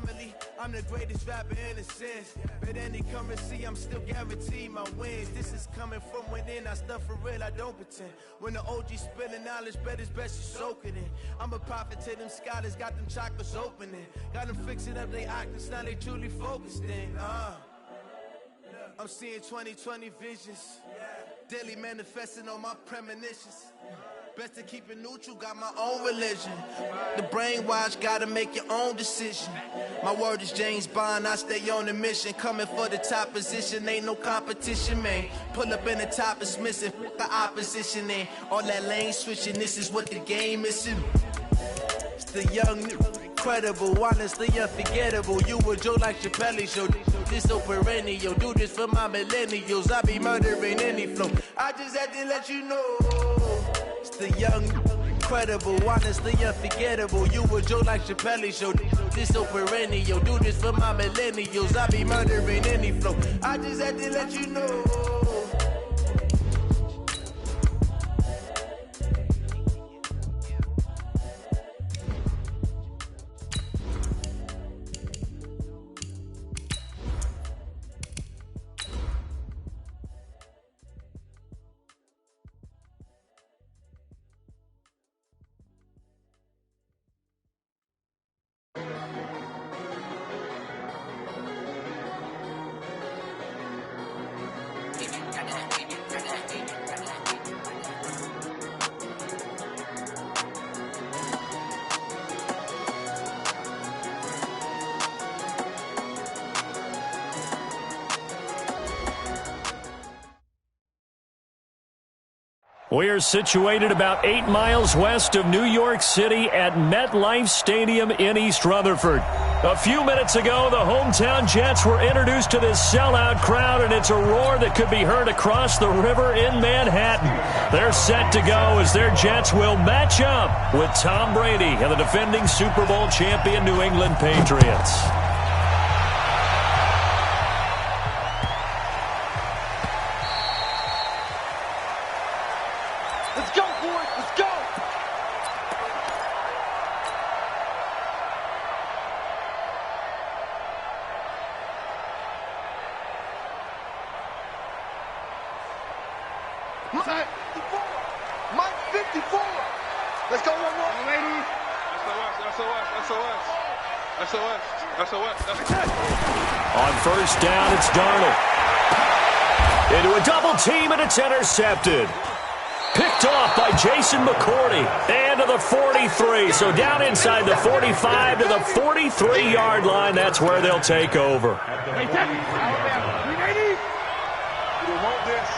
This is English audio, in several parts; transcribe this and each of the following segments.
family. I'm the greatest rapper in a sense. But any currency, I'm still guaranteed my wins. This is coming from within. I stuff for real, I don't pretend. When the OG spilling knowledge, bet it's best you soak it in. I'm a prophet to them scholars, got them chakras opening. Got them fixing up they octaves, now they truly focused in. I'm seeing 2020 visions. Daily manifesting on my premonitions. Best to keep it neutral, got my own religion. The brainwash, gotta make your own decision. My word is James Bond, I stay on a mission. Coming for the top position, ain't no competition, man. Pull up in the top, it's missing, fuck the opposition, man. All that lane switching, this is what the game is. It's the young, incredible, honestly unforgettable. You a Joe like Chappelle show. This so perennial, do this for my millennials. I be murdering any flow. I just had to let you know. It's the young, incredible, honestly unforgettable. You a Joe like Chappelle show. This so perennial, do this for my millennials. I be murdering any flow. I just had to let you know. We are situated about 8 miles west of New York City at MetLife Stadium in East Rutherford. A few minutes ago, the hometown Jets were introduced to this sellout crowd, and it's a roar that could be heard across the river in Manhattan. They're set to go as their Jets will match up with Tom Brady and the defending Super Bowl champion New England Patriots. Let's go, boys. Let's go. Mike 54. Let's go, one. Ladies. SOS. On first down, it's Darnold. Into a double team, and it's intercepted. Picked off by Jason McCourty. And to the 43. So down inside the 45 to the 43-yard line. That's where they'll take over. Hey, Alabama, 380. You want this?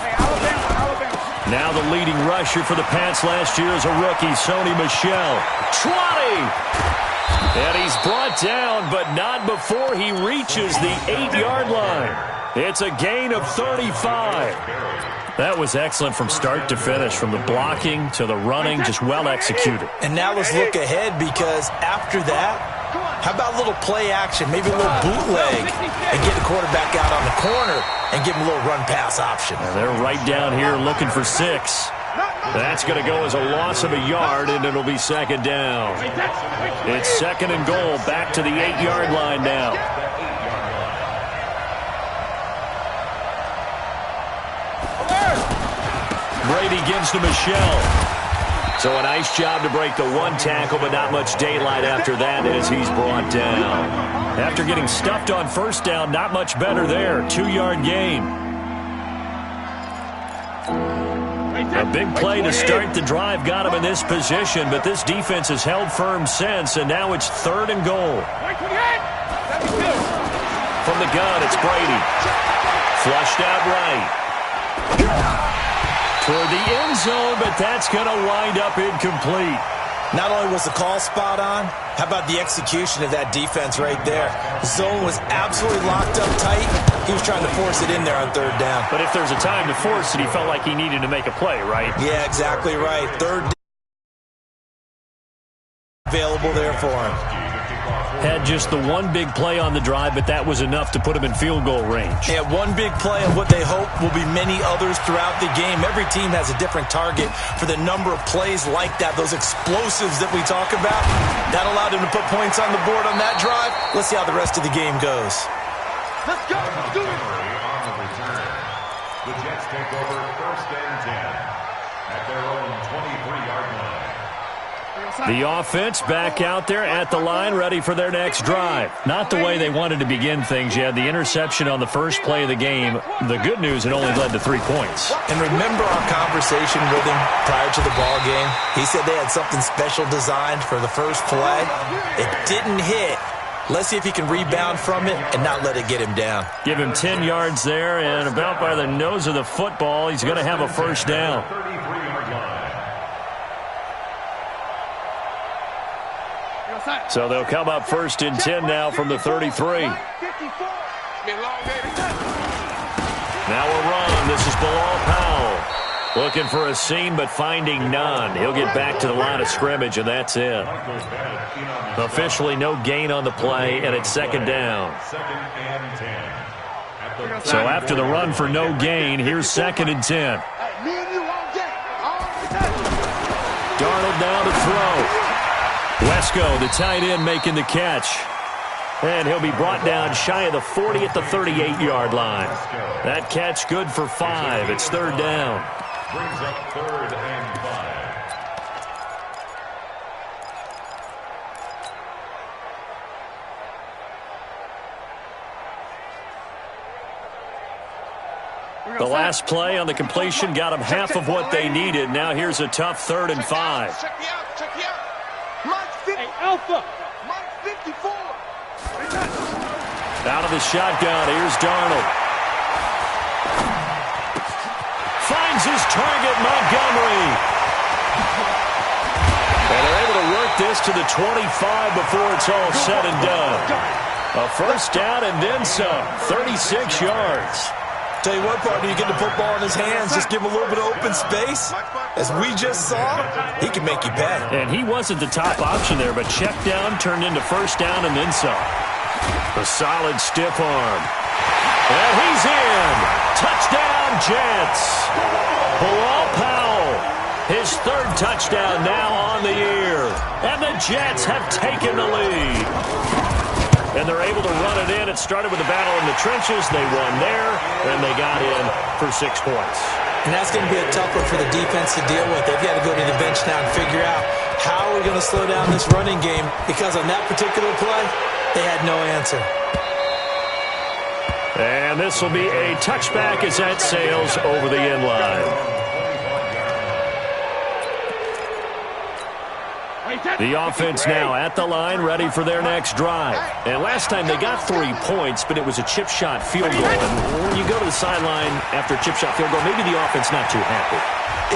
Hey, Alabama. Now the leading rusher for the Pats last year is a rookie, Sony Michel. 20! And he's brought down, but not before he reaches the 8-yard line. It's a gain of 35. That was excellent from start to finish, from the blocking to the running, just well executed. And now let's look ahead, because after that, how about a little play action, maybe a little bootleg, and get the quarterback out on the corner and give him a little run-pass option. And they're right down here looking for 6. That's going to go as a loss of a yard, and it'll be second down. It's second and goal, back to the 8-yard line now. Brady gives to Michel. So a nice job to break the one tackle, but not much daylight after that as he's brought down. After getting stuffed on first down, not much better there. 2-yard gain. A big play to start the drive got him in this position, but this defense has held firm since, and now it's third and goal. From the gun, it's Brady. Flushed out right. Toward the end zone, but that's going to wind up incomplete. Not only was the call spot on, how about the execution of that defense right there? The zone was absolutely locked up tight. He was trying to force it in there on third down. But if there's a time to force it, he felt like he needed to make a play, right? Yeah, exactly right. Third down available there for him. Had just the one big play on the drive, but that was enough to put him in field goal range. Yeah, one big play and what they hope will be many others throughout the game. Every team has a different target for the number of plays like that, those explosives that we talk about. That allowed him to put points on the board on that drive. Let's see how the rest of the game goes. Let's go. Let's do it. On the return, the Jets take over 1st and 10 at their own 23-yard line. The offense back out there at the line, ready for their next drive. Not the way they wanted to begin things. You had the interception on the first play of the game. The good news, it only led to 3 points. And remember our conversation with him prior to the ball game? He said they had something special designed for the first play. It didn't hit. Let's see if he can rebound from it and not let it get him down. Give him 10 yards there, and about by the nose of the football, he's going to have a first down. 33-yard line. So they'll come up 1st and 10 now from the 33. Now a run. This is Bilal Powell. Looking for a seam, but finding none. He'll get back to the line of scrimmage, and that's it. Officially no gain on the play, and it's 2nd down. 2nd and 10. So after the run for no gain, here's 2nd and 10. Darnold now to throw. Wesco, the tight end, making the catch. And he'll be brought down shy of the 40 at the 38-yard line. That catch good for 5. It's 3rd down. Brings up 3rd and 5. The last play on the completion got them half of what they needed. Now here's a tough 3rd and 5. Check me out. Hey, Alpha. Mike 54. Out of the shotgun, here's Darnold. Finds his target, Montgomery. And they're able to work this to the 25 before it's all said and done. A first down and then some, 36 yards. Tell you what, partner, you get the football in his hands, just give him a little bit of open space. As we just saw, he can make you pay. And he wasn't the top option there, but check down turned into first down and then some. A solid stiff arm. And he's in. Touchdown, Jets. Bilal Powell, his 3rd touchdown now on the year. And the Jets have taken the lead. And they're able to run it in. It started with a battle in the trenches. They won there, and they got in for 6 points. And that's going to be a tough one for the defense to deal with. They've got to go to the bench now and figure out how we're going to slow down this running game, because on that particular play, they had no answer. And this will be a touchback as that sails over the end line. The offense now at the line, ready for their next drive. And last time they got 3 points, but it was a chip shot field goal. And when you go to the sideline after a chip shot field goal, maybe the offense not too happy.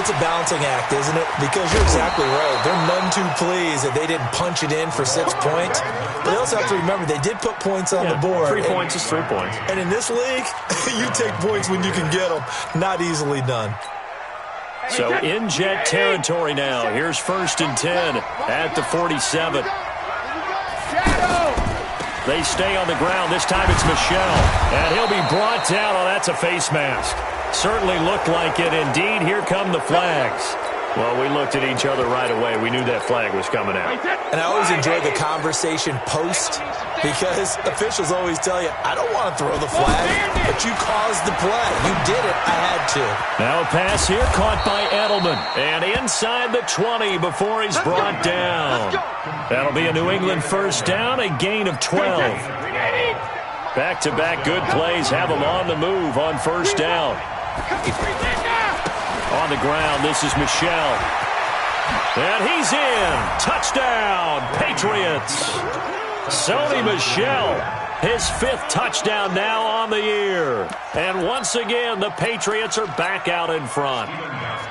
It's a balancing act, isn't it? Because you're exactly right. They're none too pleased that they didn't punch it in for 6 points. But they also have to remember they did put points on the board. 3 points is 3 points. And in this league, you take points when you can get them. Not easily done. So in Jet territory now. Here's 1st and 10 at the 47. They stay on the ground. This time it's Michel. And he'll be brought down. Oh, that's a face mask. Certainly looked like it. Indeed, here come the flags. Well, we looked at each other right away. We knew that flag was coming out. And I always enjoy the conversation post, because officials always tell you, I don't want to throw the flag, but you caused the play. You did it. I had to. Now a pass here caught by Edelman. And inside the 20 before he's brought down. That'll be a New England first down, a gain of 12. Back-to-back good plays have them on the move on first down. On the ground, this is Michel. And he's in. Touchdown, Patriots. Sony Michel, his 5th touchdown now on the year. And once again, the Patriots are back out in front.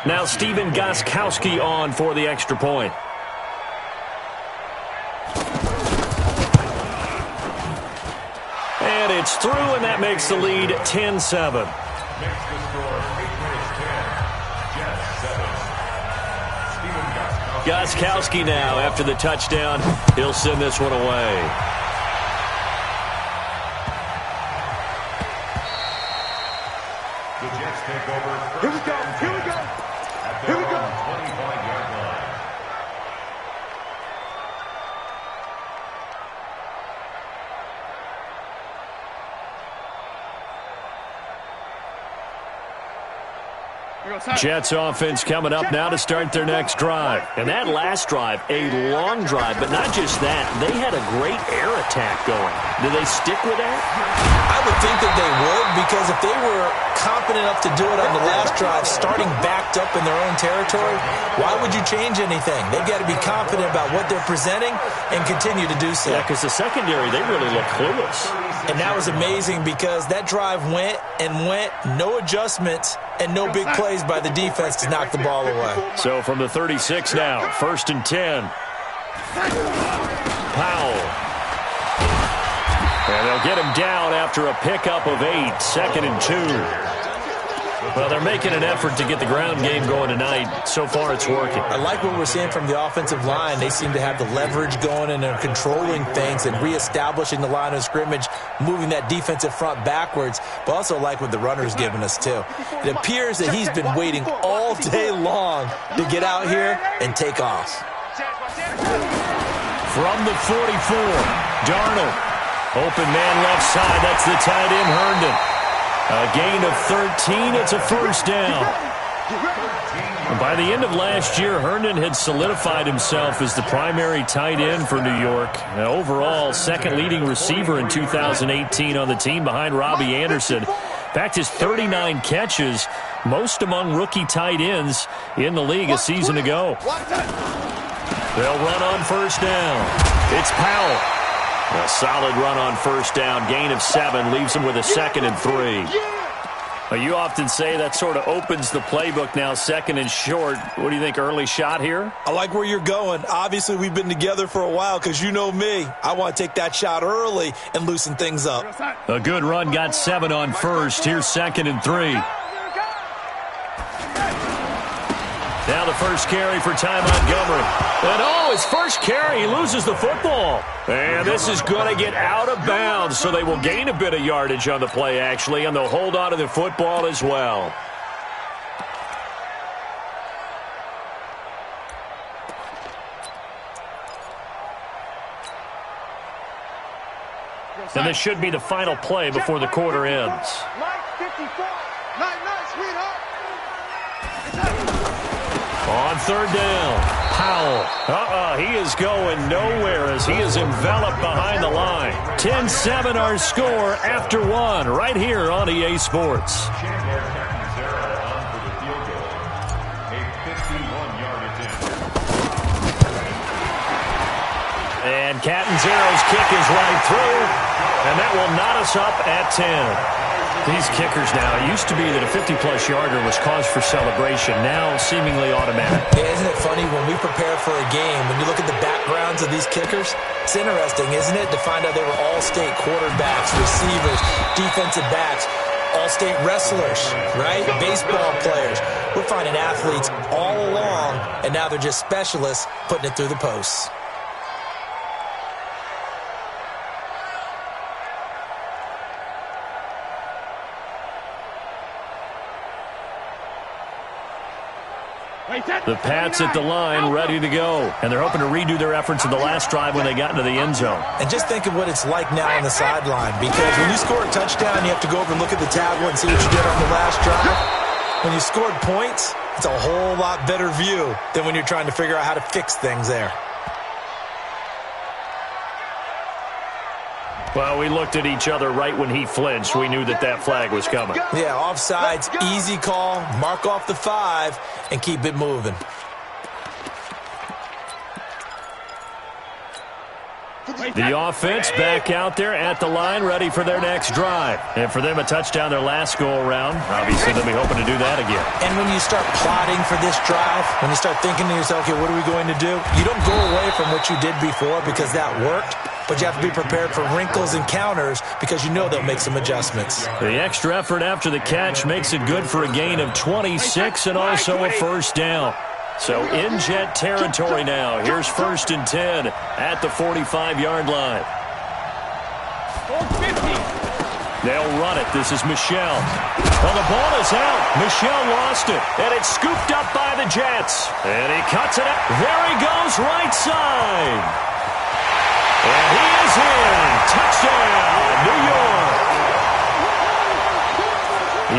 Now Stephen Gostkowski on for the extra point. And it's through, and that makes the lead 10-7. Makes the score Patriots 10, Jets 7. Stephen Gostkowski Gostkowski now, after the touchdown, he'll send this one away. The Jets take over. Here we go. Here we go. Here we go. 25-yard line. Jets offense coming up now to start their next drive. And that last drive, a long drive, but not just that. They had a great air attack going. Do they stick with that? I would think that they would, because if they were confident enough to do it on the last drive, starting backed up in their own territory, why would you change anything? They've got to be confident about what they're presenting and continue to do so. Yeah, because the secondary, they really look clueless. And that was amazing because that drive went and went, no adjustments, and no big plays by the defense to knock the ball away. So from the 36 now, 1st and 10. Powell. And they'll get him down after a pickup of 8, 2nd and 2. Well, they're making an effort to get the ground game going tonight. So far, it's working. I like what we're seeing from the offensive line. They seem to have the leverage going and are controlling things and reestablishing the line of scrimmage, moving that defensive front backwards, but also like what the runner's giving us, too. It appears that he's been waiting all day long to get out here and take off. From the 44, Darnold. Open man left side. That's the tight end, Herndon. A gain of 13. It's a first down. And by the end of last year, Herndon had solidified himself as the primary tight end for New York. And overall, second leading receiver in 2018 on the team behind Robbie Anderson. In fact, his 39 catches, most among rookie tight ends in the league a season ago. They'll run on first down. It's Powell. A solid run on first down. Gain of 7 leaves him with a 2nd and 3. Well, you often say that sort of opens the playbook now, 2nd and short. What do you think, early shot here? I like where you're going. Obviously, we've been together for a while because you know me. I want to take that shot early and loosen things up. A good run, got 7 on first. Here's 2nd and 3. Now the first carry for Ty Montgomery. And his first carry, he loses the football. And this is going to get out of bounds, so they will gain a bit of yardage on the play, actually, and they'll hold on to the football as well. And this should be the final play before the quarter ends. On third down, Powell. He is going nowhere as he is enveloped behind the line. 10-7 our score after 1 right here on EA Sports. Chandler Catanzaro on for the field goal. A 51-yard attempt. And Catanzaro's kick is right through, and that will knot us up at 10. These kickers now, it used to be that a 50-plus yarder was cause for celebration, now seemingly automatic. Yeah, isn't it funny when we prepare for a game, when you look at the backgrounds of these kickers, it's interesting, isn't it, to find out they were all-state quarterbacks, receivers, defensive backs, all-state wrestlers, right? Baseball players. We're finding athletes all along, and now they're just specialists putting it through the posts. The Pats at the line, ready to go. And they're hoping to redo their efforts in the last drive when they got into the end zone. And just think of what it's like now on the sideline, because when you score a touchdown, you have to go over and look at the tablet and see what you did on the last drive. When you scored points, it's a whole lot better view than when you're trying to figure out how to fix things there. Well, we looked at each other right when he flinched. We knew that that flag was coming. Yeah, offsides, easy call, mark off the 5, and keep it moving. The offense back out there at the line, ready for their next drive. And for them, a touchdown their last go-around. Obviously, they'll be hoping to do that again. And when you start plotting for this drive, when you start thinking to yourself, okay, what are we going to do? You don't go away from what you did before because that worked. But you have to be prepared for wrinkles and counters because you know they'll make some adjustments. The extra effort after the catch makes it good for a gain of 26 and also a first down. So in Jet territory now. Here's 1st and 10 at the 45-yard line. They'll run it. This is Michel. Well, the ball is out. Michel lost it, and it's scooped up by the Jets. And he cuts it out. There he goes, right side. And he is in. Touchdown, New York.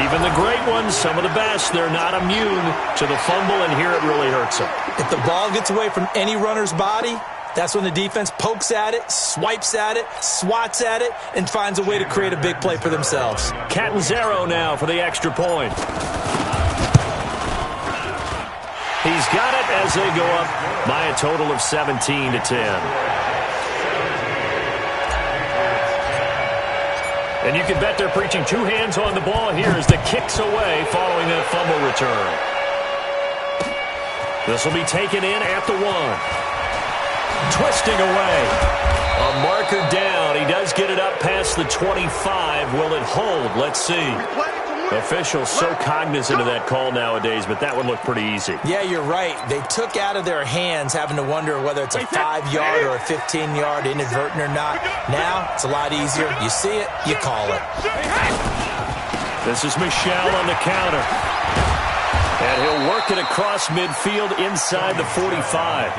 Even the great ones, some of the best, they're not immune to the fumble, and here it really hurts them. If the ball gets away from any runner's body, that's when the defense pokes at it, swipes at it, swats at it, and finds a way to create a big play for themselves. Catanzaro now for the extra point. He's got it as they go up by a total of 17-10. And you can bet they're preaching two hands on the ball here as the kick's away following that fumble return. This will be taken in at the 1. Twisting away. A marker down. He does get it up past the 25. Will it hold? Let's see. Officials so cognizant of that call nowadays, but that would look pretty easy. Yeah, you're right. They took out of their hands having to wonder whether it's a 5-yard or a 15-yard inadvertent or not. Now, it's a lot easier. You see it, you call it. This is Michel on the counter. And he'll work it across midfield inside the 45.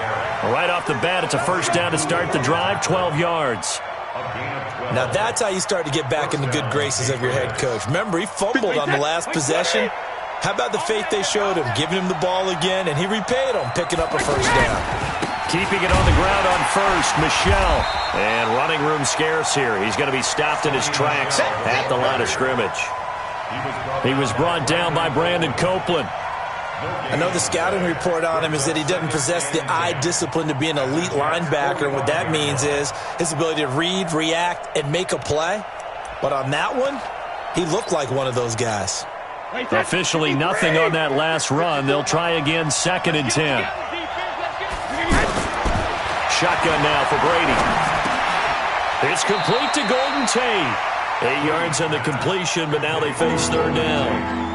Right off the bat, it's a first down to start the drive, 12 yards. Now that's how you start to get back in the good graces of your head coach. Remember, he fumbled on the last possession. How about the faith they showed him, giving him the ball again, and he repaid him, picking up a first down. Keeping it on the ground on first, Michel. And running room scarce here. He's going to be stopped in his tracks at the line of scrimmage. He was brought down by Brandon Copeland. I know the scouting report on him is that he doesn't possess the eye discipline to be an elite linebacker. And what that means is his ability to read, react, and make a play. But on that one, he looked like one of those guys. Officially nothing on that last run. They'll try again, 2nd and 10. Shotgun now for Brady. It's complete to Golden Tate. 8 yards on the completion, but now they face 3rd down.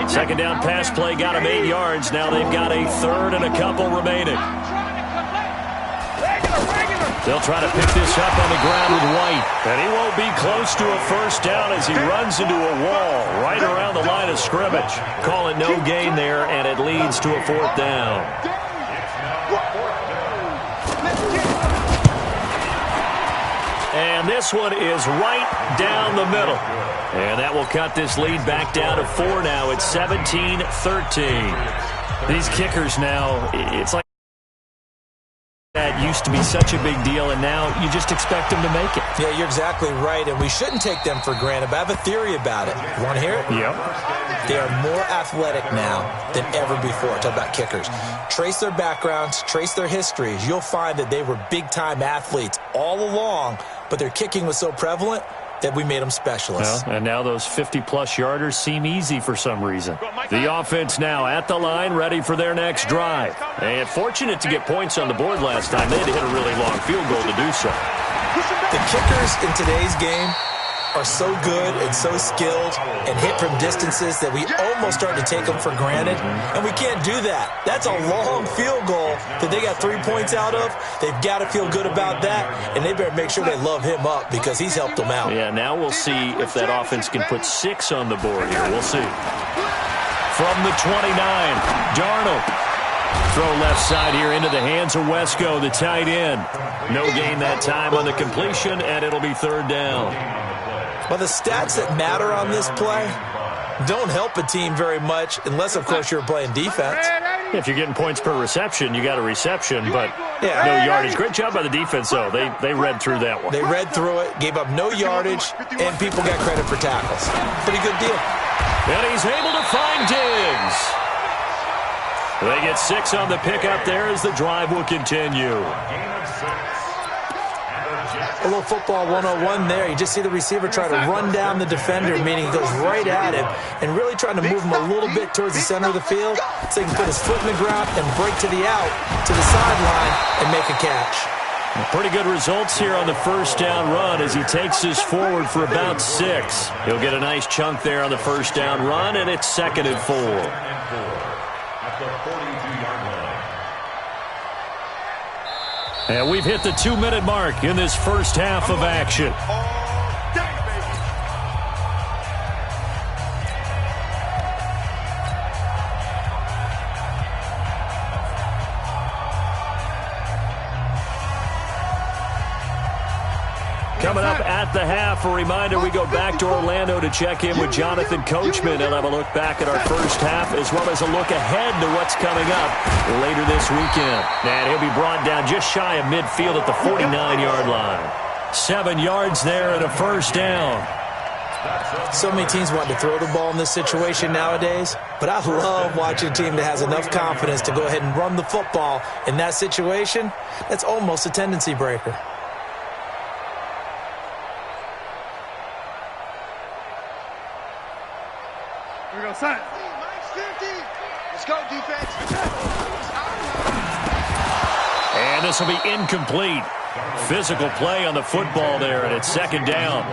Second down pass play got him 8 yards. Now they've got a 3rd and a couple remaining. They'll try to pick this up on the ground with White. And he won't be close to a first down as he runs into a wall right around the line of scrimmage. Call it no gain there, and it leads to a 4th down. And this one is right down the middle. And that will cut this lead back down to 4 now. It's 17-13. These kickers now, it's like that used to be such a big deal, and now you just expect them to make it. Yeah, you're exactly right, and we shouldn't take them for granted, but I have a theory about it. You want to hear it? Yep. They are more athletic now than ever before. Talk about kickers. Trace their backgrounds, trace their histories. You'll find that they were big-time athletes all along, but their kicking was so prevalent that we made them specialists. Well, and now those 50-plus yarders seem easy for some reason. The offense now at the line, ready for their next drive. And fortunate to get points on the board last time. They had to hit a really long field goal to do so. The kickers in today's game are so good and so skilled and hit from distances that we almost start to take them for granted, and we can't do that. That's a long field goal that they got 3 points out of. They've got to feel good about that, and they better make sure they love him up because he's helped them out. Yeah, now we'll see if that offense can put 6 on the board here. We'll see. From the 29, Darnold. Throw left side here into the hands of Wesco, the tight end. No gain that time on the completion, and it'll be 3rd down. Well, the stats that matter on this play don't help a team very much unless, of course, you're playing defense. If you're getting points per reception, you got a reception, but no yardage. Great job by the defense, though. They read through that one. They read through it, gave up no yardage, and people got credit for tackles. Pretty good deal. And he's able to find Diggs. They get 6 on the pickup there as the drive will continue. A little football 101 there. You just see the receiver try to run down the defender, meaning he goes right at him, and really trying to move him a little bit towards the center of the field so he can put his foot in the ground and break to the out, to the sideline, and make a catch. Pretty good results here on the first down run as he takes this forward for about 6. He'll get a nice chunk there on the first down run, and it's 2nd and 4. At the 42-yard line. And we've hit the 2-minute mark in this first half of action. Coming up at the half, a reminder, we go back to Orlando to check in with Jonathan Coachman. He'll have a look back at our first half as well as a look ahead to what's coming up later this weekend. And he'll be brought down just shy of midfield at the 49-yard line. 7 yards there and a first down. So many teams want to throw the ball in this situation nowadays, but I love watching a team that has enough confidence to go ahead and run the football in that situation. That's almost a tendency breaker. Here we go, son. Let's go, defense. And this will be incomplete. Physical play on the football there, and it's 2nd down.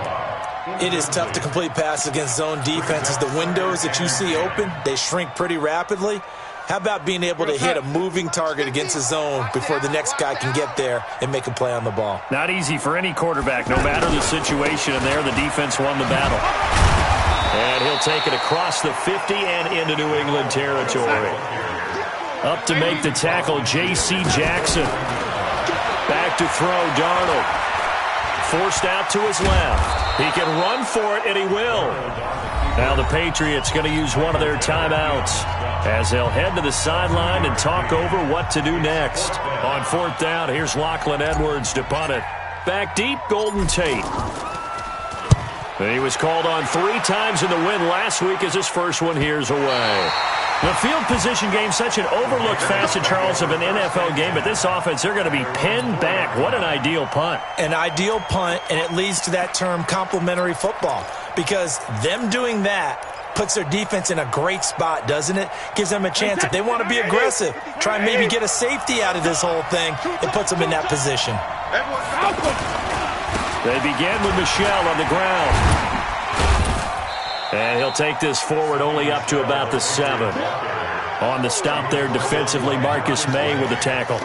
It is tough to complete passes against zone defenses. The windows that you see open, they shrink pretty rapidly. How about being able to hit a moving target against a zone before the next guy can get there and make a play on the ball? Not easy for any quarterback, no matter the situation. And there, the defense won the battle. And he'll take it across the 50 and into New England territory. Up to make the tackle, J.C. Jackson. Back to throw, Darnold. Forced out to his left. He can run for it, and he will. Now the Patriots going to use one of their timeouts as they'll head to the sideline and talk over what to do next. On 4th down, here's Lachlan Edwards to punt it. Back deep, Golden Tate. And he was called on 3 times in the win last week as his first one here's away. The field position game, such an overlooked facet, Charles, of an NFL game, but this offense, they're going to be pinned back. What an ideal punt. An ideal punt, and it leads to that term complementary football, because them doing that puts their defense in a great spot, doesn't it? Gives them a chance. If they want to be aggressive, try and maybe get a safety out of this whole thing, it puts them in that position. They begin with Michel on the ground. And he'll take this forward only up to about the 7. On the stop there defensively, Marcus May with the tackle.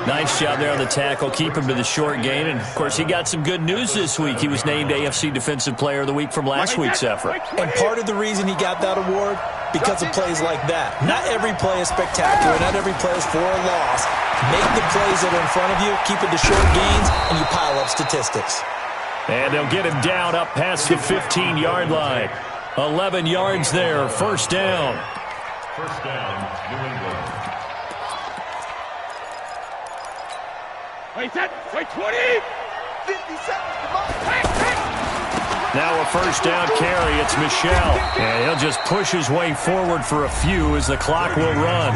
Nice job there on the tackle. Keep him to the short gain. And, of course, he got some good news this week. He was named AFC Defensive Player of the Week from last week's effort. And part of the reason he got that award, because of plays like that. Not every play is spectacular. Not every play is for a loss. Make the plays that are in front of you, keep it to short gains, and you pile up statistics. And they'll get him down up past the 15-yard line. 11 yards there, first down. First down, New England. Wait, 20. 50 seconds to mark. Now a first down carry. It's Michel. And he'll just push his way forward for a few as the clock will run.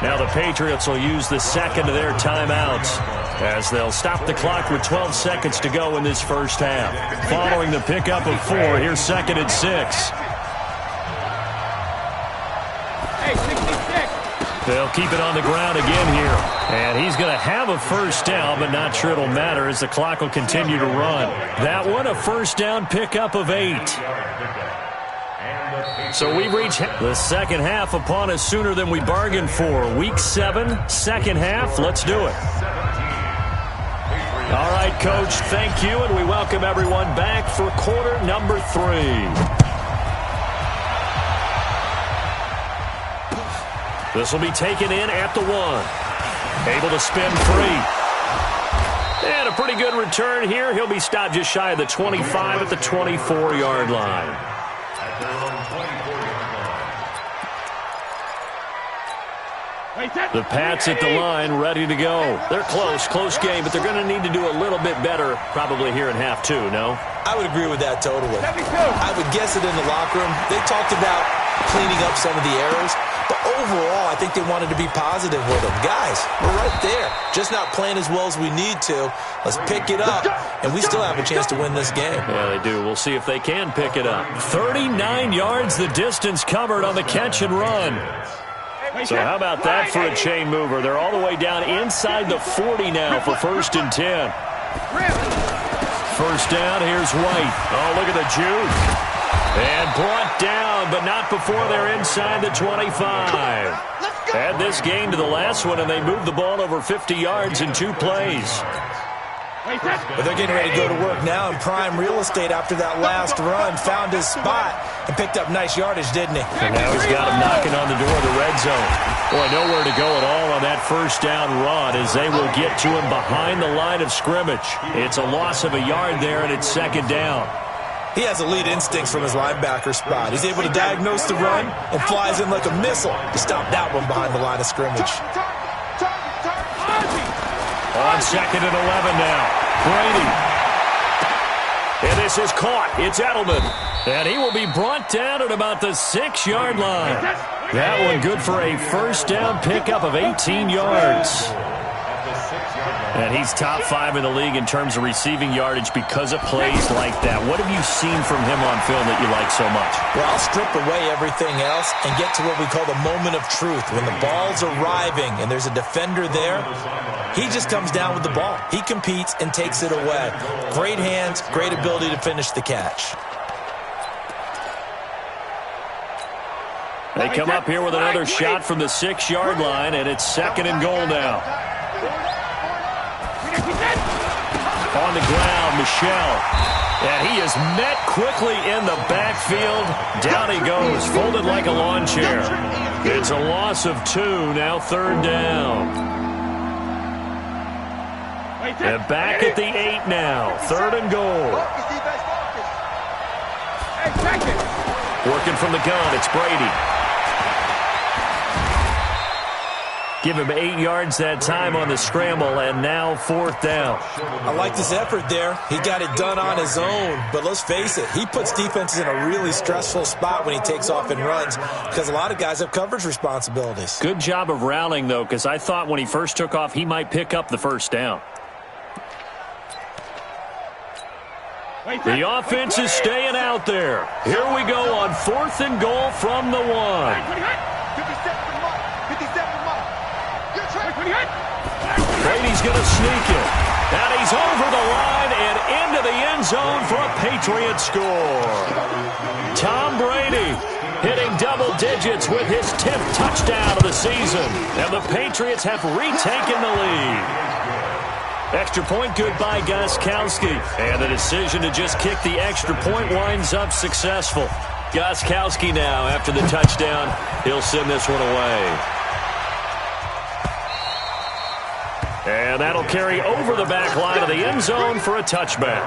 Now the Patriots will use the second of their timeouts as they'll stop the clock with 12 seconds to go in this first half. Following the pickup of 4, here's 2nd and 6. Hey, 66. They'll keep it on the ground again here. And he's going to have a first down, but not sure it'll matter as the clock will continue to run. That one, a first down pickup of 8. So we've reached the second half upon us sooner than we bargained for. Week 7, second half. Let's do it. All right, Coach, thank you, and we welcome everyone back for quarter number 3. This will be taken in at the 1. Able to spin free. And a pretty good return here. He'll be stopped just shy of the 25 at the 24-yard line. The Pats at the line, ready to go. They're close game, but they're going to need to do a little bit better probably here in half 2, no? I would agree with that totally. I would guess it in the locker room. They talked about cleaning up some of the errors, but overall, I think they wanted to be positive with them. Guys, we're right there. Just not playing as well as we need to. Let's pick it up, and we still have a chance to win this game. Yeah, they do. We'll see if they can pick it up. 39 yards the distance covered on the catch and run. So how about that for a chain mover? They're all the way down inside the 40 now for 1st and 10. First down, here's White. Oh, look at the juke. And brought down, but not before they're inside the 25. Add this game to the last one, and they moved the ball over 50 yards in 2 plays. But they're getting ready to go to work now in prime real estate after that last run. Found his spot and picked up nice yardage, didn't he? And now he's got him knocking on the door of the red zone. Boy, nowhere to go at all on that first down run as they will get to him behind the line of scrimmage. It's a loss of a yard there, and it's 2nd down. He has elite instincts from his linebacker spot. He's able to diagnose the run and flies in like a missile to stop that one behind the line of scrimmage. On 2nd and 11 now. Brady. And this is caught. It's Edelman. And he will be brought down at about the 6-yard line. That one good for a first down pickup of 18 yards. And he's top 5 in the league in terms of receiving yardage because of plays like that. What have you seen from him on film that you like so much? Well, I'll strip away everything else and get to what we call the moment of truth. When the ball's arriving and there's a defender there, he just comes down with the ball. He competes and takes it away. Great hands, great ability to finish the catch. They come up here with another shot from the 6-yard line, and it's 2nd and goal now. On the ground, Michel. And he is met quickly in the backfield. Down he goes, folded like a lawn chair. It's a loss of 2, now 3rd down. And back at the 8 now, 3rd and goal. Working from the gun, it's Brady. Give him 8 yards that time on the scramble, and now 4th down. I like this effort there. He got it done on his own, but let's face it, he puts defenses in a really stressful spot when he takes off and runs because a lot of guys have coverage responsibilities. Good job of rallying, though, because I thought when he first took off, he might pick up the first down. The offense is staying out there. Here we go on 4th and goal from the 1. Brady's going to sneak it. And he's over the line and into the end zone for a Patriot score. Tom Brady hitting double digits with his 10th touchdown of the season. And the Patriots have retaken the lead. Extra point good by Gostkowski. And the decision to just kick the extra point winds up successful. Gostkowski now, after the touchdown, he'll send this one away. And that'll carry over the back line of the end zone for a touchback.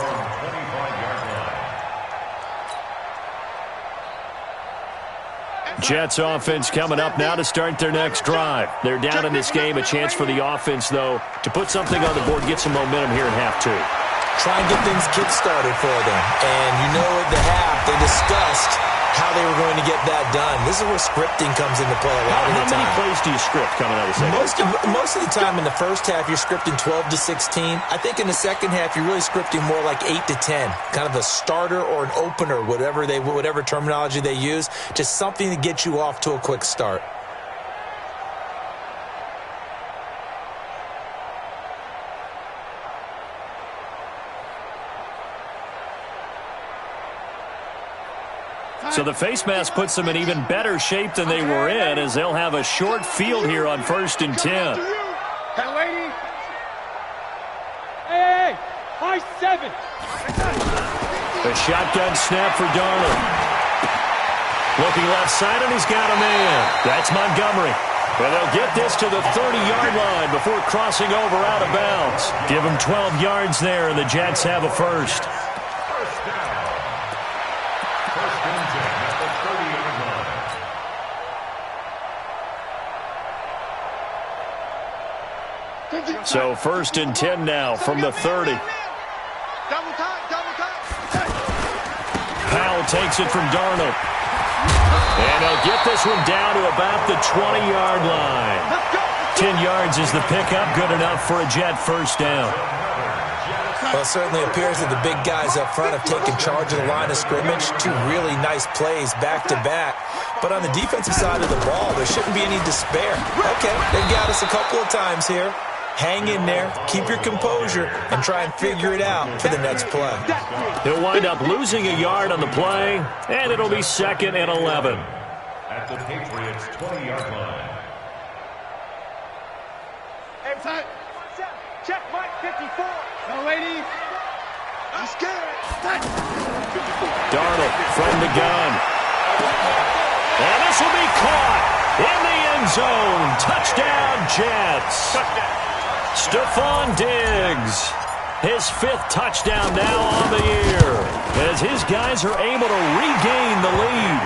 Jets offense coming up now to start their next drive. They're down in this game. A chance for the offense, though, to put something on the board, get some momentum here in half 2. Try and get things kick-started for them. And you know at the half, they discussed how they were going to get that done. This is where scripting comes into play a lot of the time. How many plays do you script coming out of the second? Most of the time in the first half, you're scripting 12 to 16. I think in the second half, you're really scripting more like 8 to 10. Kind of a starter or an opener, whatever terminology they use. Just something to get you off to a quick start. So the face mask puts them in even better shape than they were in as they'll have a short field here on 1st and 10. Hey, lady. Hey, 5-7. A shotgun snap for Darnold. Looking left side, and he's got a man. That's Montgomery. And they'll get this to the 30-yard line before crossing over out of bounds. Give them 12 yards there, and the Jets have a first. So 1st and 10 now from the 30. Powell takes it from Darnold. And he'll get this one down to about the 20-yard line. 10 yards is the pickup. Good enough for a Jet first down. Well, it certainly appears that the big guys up front have taken charge of the line of scrimmage. 2 really nice plays back-to-back. But on the defensive side of the ball, there shouldn't be any despair. Okay, they've got us a couple of times here. Hang in there, keep your composure, and try and figure it out for the next play. He'll wind up losing a yard on the play, and it'll be 2nd and 11. At the Patriots' 20-yard line. Hey, tight. Check Mike 54. No, ladies. I'm scared. Tight. 54. Darnold from the gun. And this will be caught in the end zone. Touchdown, Jets. Touchdown. Stephon Diggs, his 5th touchdown now on the year, as his guys are able to regain the lead.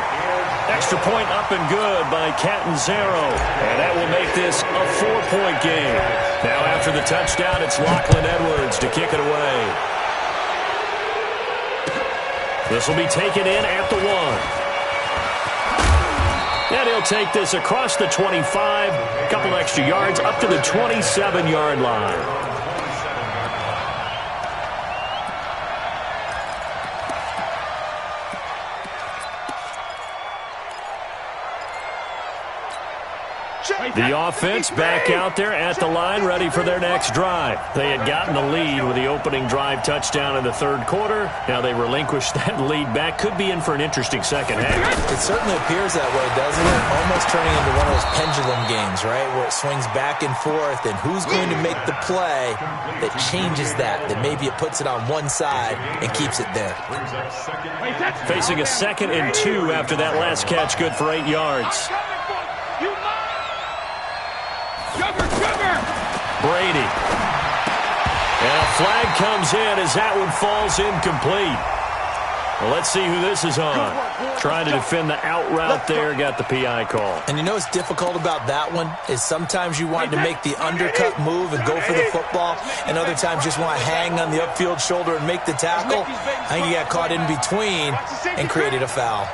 Extra point up and good by Catanzaro, and that will make this a 4-point game. Now after the touchdown, it's Lachlan Edwards to kick it away. This will be taken in at the 1. And he'll take this across the 25, a couple extra yards up to the 27-yard line. The offense back out there at the line, ready for their next drive. They had gotten the lead with the opening drive touchdown in the 3rd quarter. Now they relinquished that lead back. Could be in for an interesting second half. It certainly appears that way, doesn't it? Almost turning into one of those pendulum games, right, where it swings back and forth, and who's going to make the play that changes that maybe it puts it on one side and keeps it there. Facing a 2nd and 2 after that last catch, good for 8 yards. Brady. And a flag comes in as that one falls incomplete. Well, let's see who this is on. Trying to defend the out route there, got the PI call. And you know what's difficult about that one is sometimes you want to make the undercut move and go for the football, and other times just want to hang on the upfield shoulder and make the tackle. I think he got caught in between and created a foul.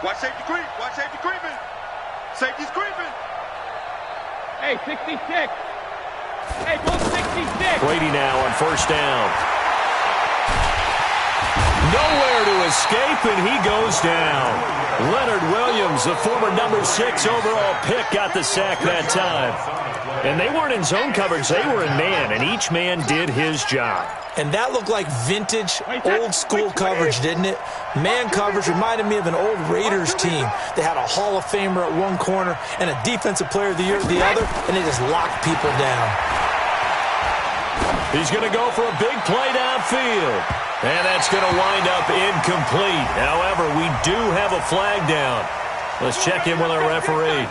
Watch safety creep. Watch safety creeping. Safety's creeping. Hey, 66. Hey, go 66. Brady now on 1st down. Nowhere to escape, and he goes down. Leonard Williams, the former number 6 overall pick, got the sack that time. And they weren't in zone coverage. They were in man, and each man did his job. And that looked like vintage, old-school coverage, didn't it? Man coverage reminded me of an old Raiders team. They had a Hall of Famer at one corner and a Defensive Player of the Year at the other, and they just locked people down. He's going to go for a big play downfield. And that's going to wind up incomplete. However, we do have a flag down. Let's check in with our referee.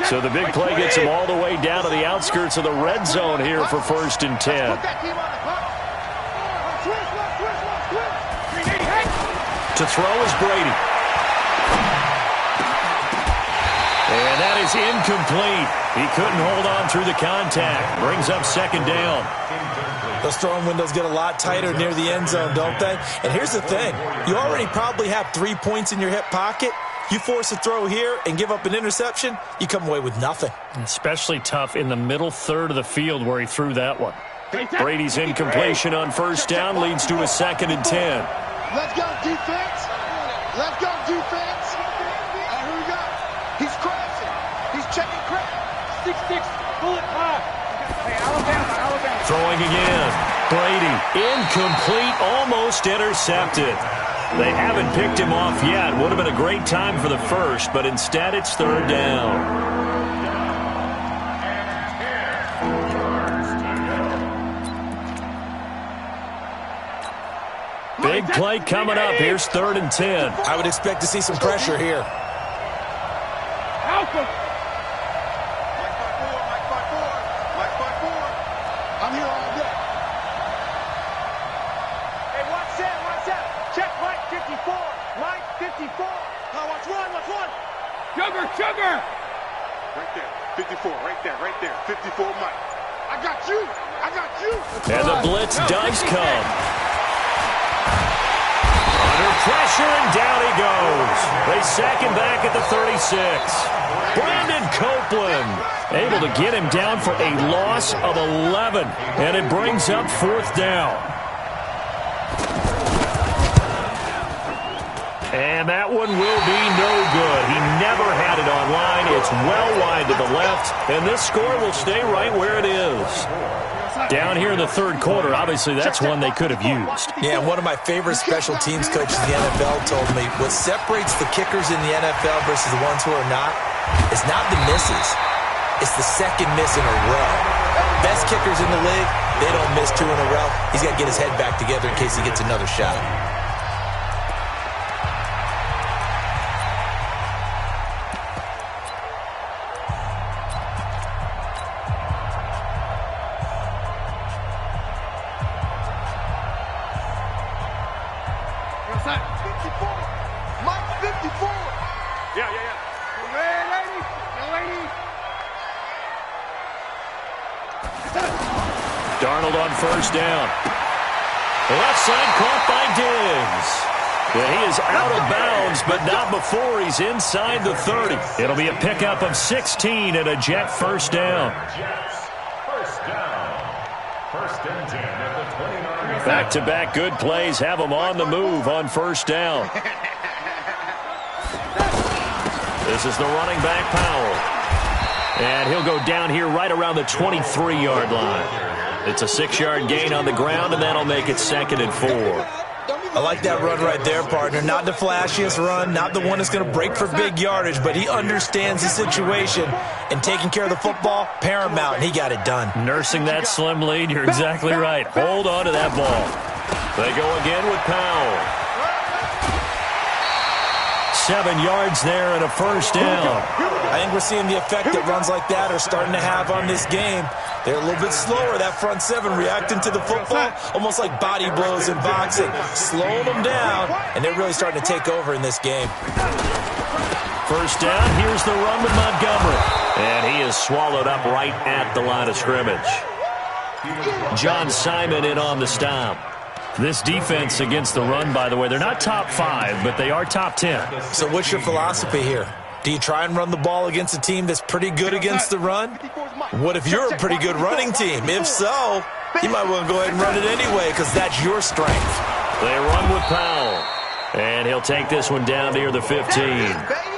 So the big play gets him all the way down to the outskirts of the red zone here for 1st and 10. To throw is Brady. And that is incomplete. He couldn't hold on through the contact. Brings up 2nd down. Those throwing windows get a lot tighter near the end zone, don't they? And here's the thing. You already probably have 3 points in your hip pocket. You force a throw here and give up an interception, you come away with nothing. Especially tough in the middle 3rd of the field where he threw that one. Brady's incompletion on 1st down leads to a 2nd and 10. Let's go, defense. Let's go, defense. Here we go. He's crashing. He's checking crack. 6-6, bullet high. Hey, Alabama. Throwing again. Brady, incomplete, almost intercepted. They haven't picked him off yet. Would have been a great time for the 1st, but instead it's 3rd down. Big play coming up. Here's 3rd and 10. I would expect to see some pressure here. Alpha. Mike 5-4. I'm here all day. Hey, watch that. Check Mike 54. Mike 54. Now watch one. Sugar. Right there. 54. Right there. 54 Mike. I got you. And the blitz does come. Under pressure, and down he goes. They second back at the 36. Brandon Copeland able to get him down for a loss of 11. And it brings up fourth down. And that one will be no good. He never had it on line. It's well wide to the left. And this score will stay right where it is. Down here in the third quarter, obviously that's one they could have used. Yeah, one of my favorite special teams coaches in the NFL told me what separates the kickers in the NFL versus the ones who are not is not the misses. It's the second miss in a row. Best kickers in the league, they don't miss 2 in a row. He's got to get his head back together in case he gets another shot. Darnold on first down. Left side caught by Diggs. And he is out of bounds, but not before he's inside the 30. It'll be a pickup of 16 and a Jet first down. Back-to-back good plays have him on the move on first down. This is the running back, Powell. And he'll go down here right around the 23-yard line. It's a 6-yard gain on the ground, and that'll make it 2nd and 4. I like that run right there, partner. Not the flashiest run, not the one that's going to break for big yardage, but he understands the situation, and taking care of the football, paramount, and he got it done. Nursing that slim lead, you're exactly right. Hold on to that ball. They go again with Powell. 7 yards there and a first down. I think we're seeing the effect that runs like that are starting to have on this game. They're a little bit slower, that front 7, reacting to the football, almost like body blows in boxing, slowing them down, and they're really starting to take over in this game. First down, here's the run with Montgomery. And he is swallowed up right at the line of scrimmage. John Simon in on the stop. This defense against the run, by the way, they're not top 5, but they are top 10. So what's your philosophy here? Do you try and run the ball against a team that's pretty good against the run? What if you're a pretty good running team? If so, you might want to go ahead and run it anyway because that's your strength. They run with Powell. And he'll take this one down near the 15.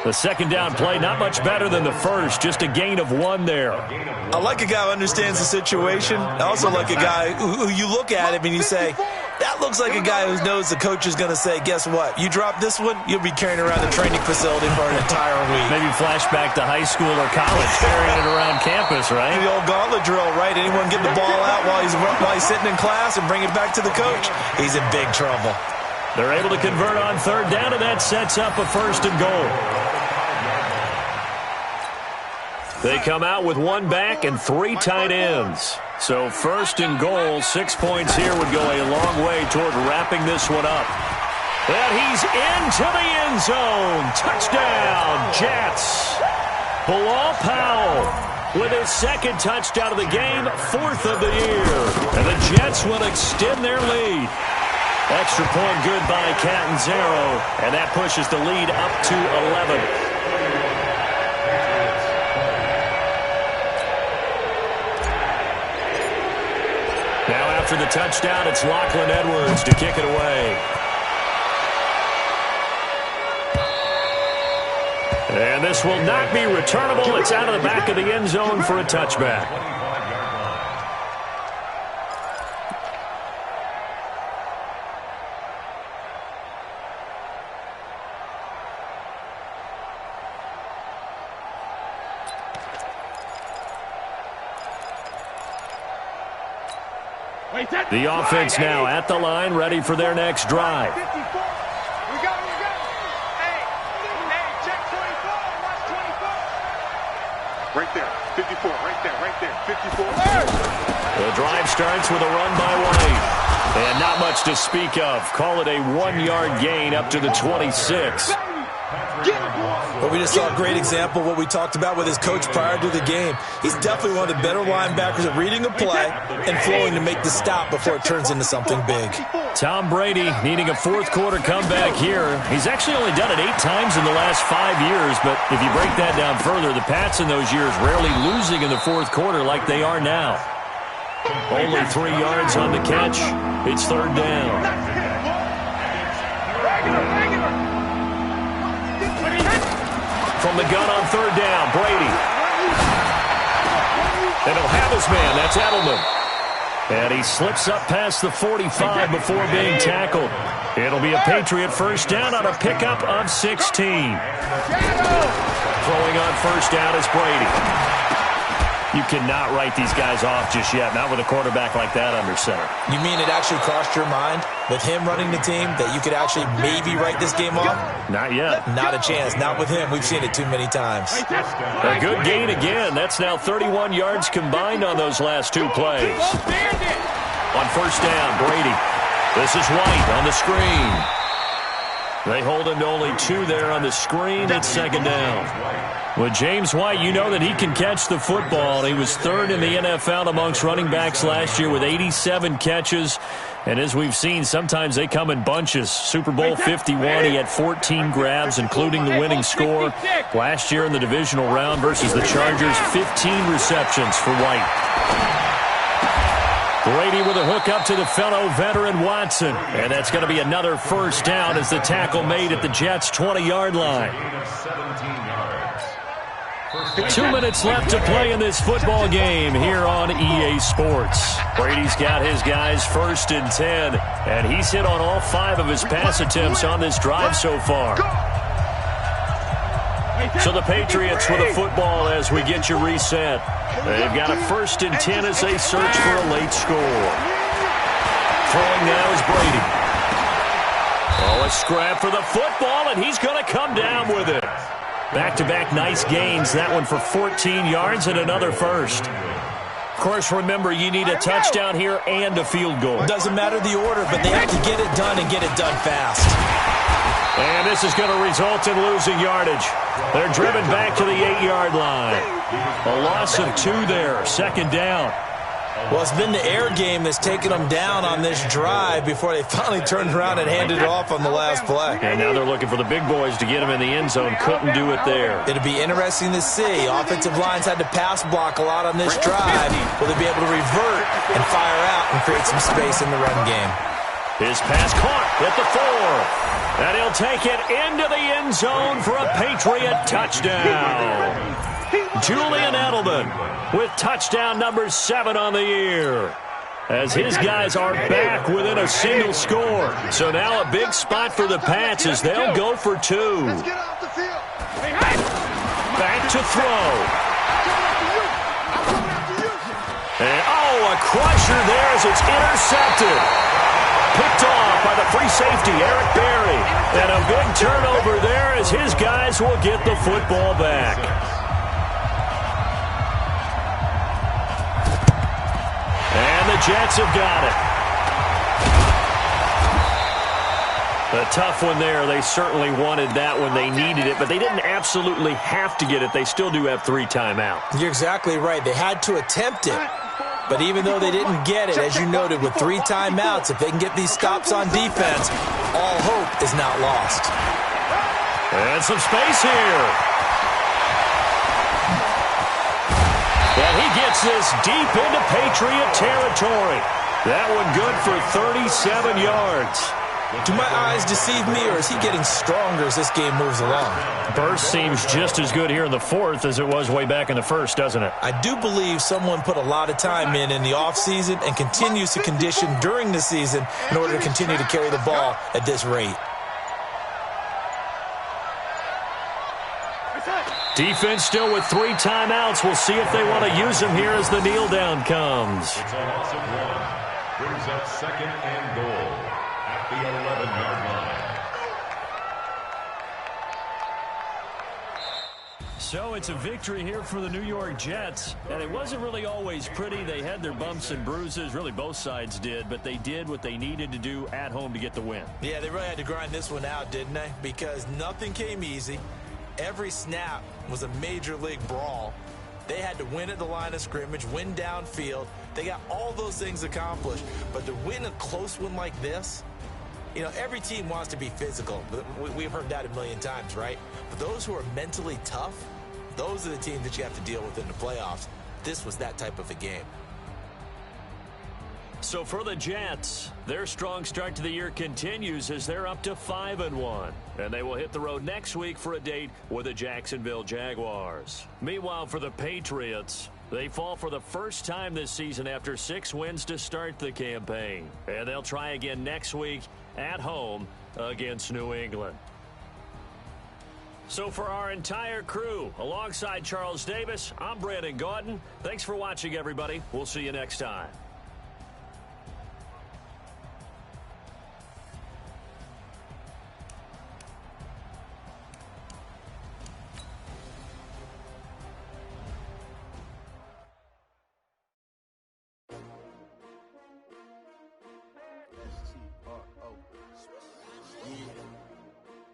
The second down play, not much better than the first, just a gain of 1 there. I like a guy who understands the situation. I also like a guy who you look at him and you say, that looks like a guy who knows the coach is going to say, guess what? You drop this one, you'll be carrying around the training facility for an entire week. Maybe flashback to high school or college, carrying it around campus, right? The old gauntlet drill, right? Anyone get the ball out while he's sitting in class and bring it back to the coach? He's in big trouble. They're able to convert on third down, and that sets up a 1st and goal. They come out with 1 back and 3 tight ends. So 1st and goal, 6 points here would go a long way toward wrapping this one up. And he's into the end zone. Touchdown, Jets. Bilal Powell with his 2nd touchdown of the game, 4th of the year. And the Jets will extend their lead. Extra point good by Catanzaro, and that pushes the lead up to 11. Now after the touchdown, it's Lachlan Edwards to kick it away. And this will not be returnable. It's out of the back of the end zone for a touchback. The offense now at the line, ready for their next drive. We go. Hey, check 24. Watch 24. Right there, 54, right there, 54. The drive starts with a run by White. And not much to speak of. Call it a 1-yard gain up to the 26. But we just saw a great example of what we talked about with his coach prior to the game. He's definitely one of the better linebackers at reading a play and flowing to make the stop before it turns into something big. Tom Brady needing a fourth-quarter comeback here. He's actually only done it 8 times in the last 5 years, but if you break that down further, the Pats in those years rarely losing in the fourth quarter like they are now. Only 3 yards on the catch. It's third down. From the gun on third down, Brady. And he'll have his man. That's Edelman. And he slips up past the 45 before being tackled. It'll be a Patriot first down on a pickup of 16. Throwing on first down is Brady. You cannot write these guys off just yet, not with a quarterback like that under center. You mean it actually crossed your mind with him running the team that you could actually maybe write this game off? Not yet. Not a chance. Not with him. We've seen it too many times. A good gain again. That's now 31 yards combined on those last 2 plays. On first down, Brady. This is White on the screen. They hold him to only 2 there on the screen. It's second down. With James White, you know that he can catch the football. He was 3rd in the NFL amongst running backs last year with 87 catches. And as we've seen, sometimes they come in bunches. Super Bowl 51, he had 14 grabs, including the winning score. Last year in the divisional round versus the Chargers, 15 receptions for White. Brady with a hook up to the fellow veteran Watson. And that's going to be another first down as the tackle made at the Jets' 20-yard line. 2 minutes left to play in this football game here on EA Sports. Brady's got his guys 1st and 10, and he's hit on all 5 of his pass attempts on this drive so far. So the Patriots with a football as we get you reset. They've got a 1st and 10 as they search for a late score. Throwing now is Brady. Oh, a scrap for the football, and he's going to come down with it. Back-to-back nice gains. That one for 14 yards and another first. Of course, remember, you need a touchdown here and a field goal. Doesn't matter the order, but they have to get it done and get it done fast. And this is going to result in losing yardage. They're driven back to the 8-yard line. A loss of 2 there. Second down. Well, it's been the air game that's taken them down on this drive before they finally turned around and handed it off on the last play. And now they're looking for the big boys to get them in the end zone. Couldn't do it there. It'll be interesting to see. Offensive lines had to pass block a lot on this drive. Will they be able to revert and fire out and create some space in the run game? His pass caught at the 4. And he'll take it into the end zone for a Patriot touchdown. Julian Edelman with touchdown number 7 on the year. As his guys are back within a single score. So now a big spot for the Pats as they'll go for 2. Back to throw. And, a crusher there as it's intercepted. Picked off by the free safety, Eric Berry. And a big turnover there as his guys will get the football back. And the Jets have got it. A tough one there. They certainly wanted that when they needed it, but they didn't absolutely have to get it. They still do have 3 timeouts. You're exactly right. They had to attempt it. But even though they didn't get it, as you noted, with 3 timeouts, if they can get these stops on defense, all hope is not lost. And some space here. And he gets this deep into Patriot territory. That one good for 37 yards. Do my eyes deceive me, or is he getting stronger as this game moves along? Burst seems just as good here in the 4th as it was way back in the 1st, doesn't it? I do believe someone put a lot of time in the offseason and continues to condition during the season in order to continue to carry the ball at this rate. Defense still with 3 timeouts. We'll see if they want to use them here as the kneel down comes. It's a loss of 1. Brings up 2nd and goal at the 11-yard line. So it's a victory here for the New York Jets, and it wasn't really always pretty. They had their bumps and bruises, really both sides did, but they did what they needed to do at home to get the win. Yeah, they really had to grind this one out, didn't they? Because nothing came easy. Every snap was a major league brawl. They had to win at the line of scrimmage, win downfield, They got all those things accomplished. But to win a close one like this, you know, every team wants to be physical. We've heard that a million times, right? But those who are mentally tough, those are the teams that you have to deal with in the playoffs. This was that type of a game. So for the Jets, their strong start to the year continues as they're up to 5-1. And they will hit the road next week for a date with the Jacksonville Jaguars. Meanwhile, for the Patriots, they fall for the first time this season after 6 wins to start the campaign. And they'll try again next week at home against New England. So for our entire crew, alongside Charles Davis, I'm Brandon Gaudin. Thanks for watching, everybody. We'll see you next time.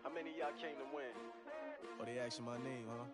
How many of y'all came to win? Oh, they asking my name, huh?